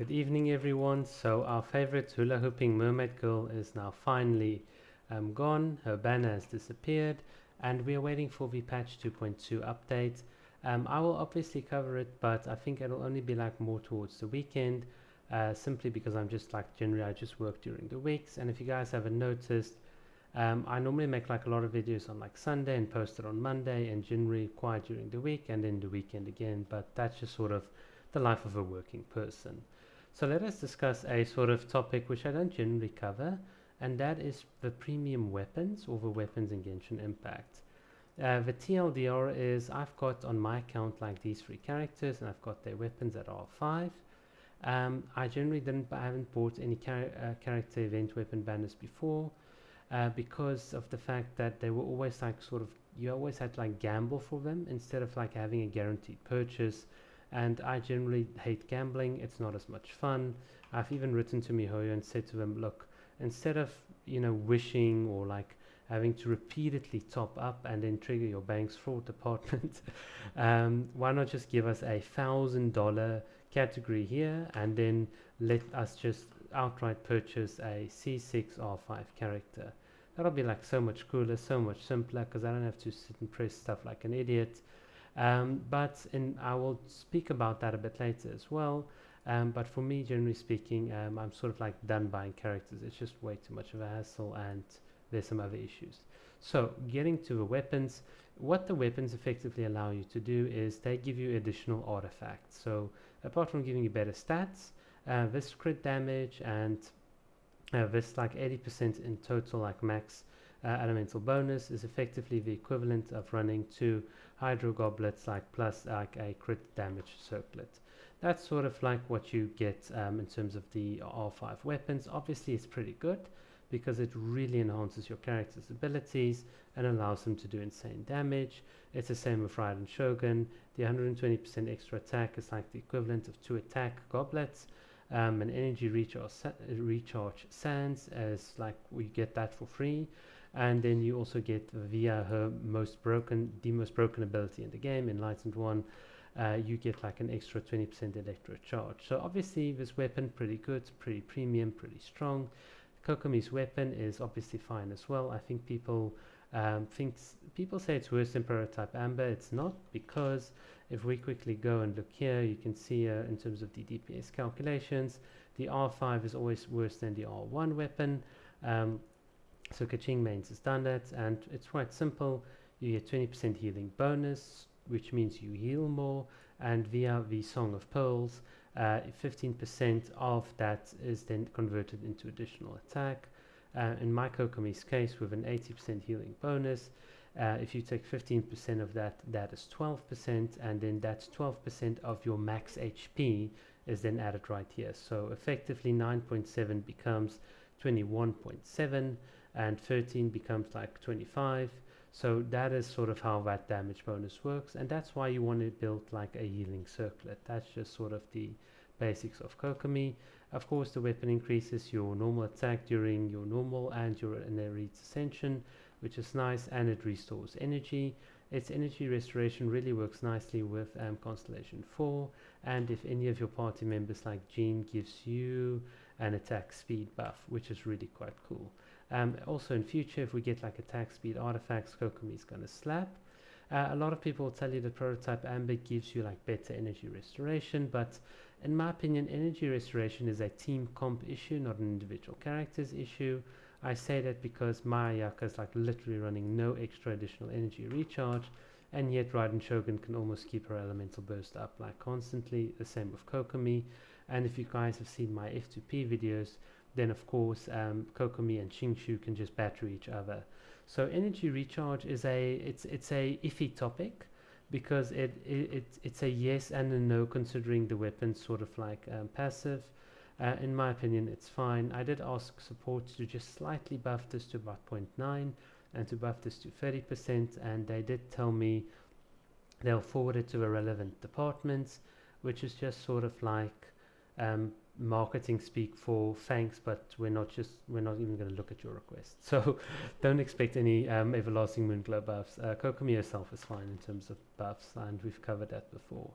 Good evening, everyone. So our favorite hula hooping mermaid girl is now finally gone. Her banner has disappeared, and we are waiting for the patch 2.2 update. I will obviously cover it, but I think it'll only be like more towards the weekend, simply because I'm just like generally I just work during the weeks. And if you guys haven't noticed, I normally make like a lot of videos on like Sunday and post it on Monday, and generally quiet during the week and then the weekend again. But that's just sort of the life of a working person. So let us discuss a sort of topic which I don't generally cover, and that is the premium weapons or the weapons in Genshin Impact. The TLDR is I've got on my account like these three characters, and I've got their weapons at R5. I generally I haven't bought any character event weapon banners before, because of the fact that they were always like sort of, you always had to like gamble for them instead of like having a guaranteed purchase, and I generally hate gambling. It's not as much fun. I've even written to Mihoyo and said to them, look, instead of wishing or like having to repeatedly top up and then trigger your bank's fraud department, why not just give us $1,000 category here, and then let us just outright purchase a C6 R5 character. That'll be like so much cooler, so much simpler, because I don't have to sit and press stuff like an idiot. I will speak about that a bit later as well. But for me, generally speaking, I'm sort of like done buying characters. It's just way too much of a hassle, and there's some other issues. So getting to the weapons, what the weapons effectively allow you to do is they give you additional artifacts. So apart from giving you better stats, this crit damage and this like 80% in total like max elemental bonus is effectively the equivalent of running two hydro goblets like plus like a crit damage circlet. That's sort of like what you get in terms of the R5 weapons. Obviously it's pretty good because it really enhances your character's abilities and allows them to do insane damage. It's the same with Raiden Shogun. The 120% extra attack is like the equivalent of 2 attack goblets. An energy recharge sands, as like we get that for free, and then you also get via her the most broken ability in the game, Enlightened One. You get like an extra 20% electro charge. So obviously this weapon pretty good, pretty premium, pretty strong. Kokomi's weapon is obviously fine as well. I think people say it's worse than Prototype Amber. It's not, because if we quickly go and look here, you can see in terms of the DPS calculations, the R5 is always worse than the R1 weapon. So Kaching mains has done that, and it's quite simple. You get 20% healing bonus, which means you heal more, and via the Song of Pearls, 15% of that is then converted into additional attack. In my Kokomi's case, with an 80% healing bonus, if you take 15% of that, that is 12%, and then that's 12% of your max HP is then added right here. So effectively 9.7 becomes 21.7, and 13 becomes like 25. So that is sort of how that damage bonus works, and that's why you want to build like a healing circlet. That's just sort of the basics of Kokomi. Of course, the weapon increases your normal attack during your normal and your elite ascension, which is nice, and it restores energy. Its energy restoration really works nicely with Constellation 4, and if any of your party members like Jean gives you an attack speed buff, which is really quite cool. Also in future, if we get like attack speed artifacts, Kokomi is going to slap. A lot of people will tell you that Prototype Amber gives you like better energy restoration, but in my opinion, energy restoration is a team comp issue, not an individual character's issue. I say that because my Ayaka is like literally running no extra additional energy recharge, and yet Raiden Shogun can almost keep her elemental burst up like constantly. The same with Kokomi. And if you guys have seen my F2P videos, then of course Kokomi and Shingshu can just battery each other. So energy recharge is it's a iffy topic, because it's a yes and a no, considering the weapon's sort of like passive. In my opinion, it's fine. I did ask support to just slightly buff this to about 0.9 and to buff this to 30%, and they did tell me they'll forward it to the relevant departments, which is just sort of like marketing speak for thanks, but we're not even going to look at your request. So don't expect any everlasting Moonglow buffs. Kokomi herself is fine in terms of buffs, and we've covered that before.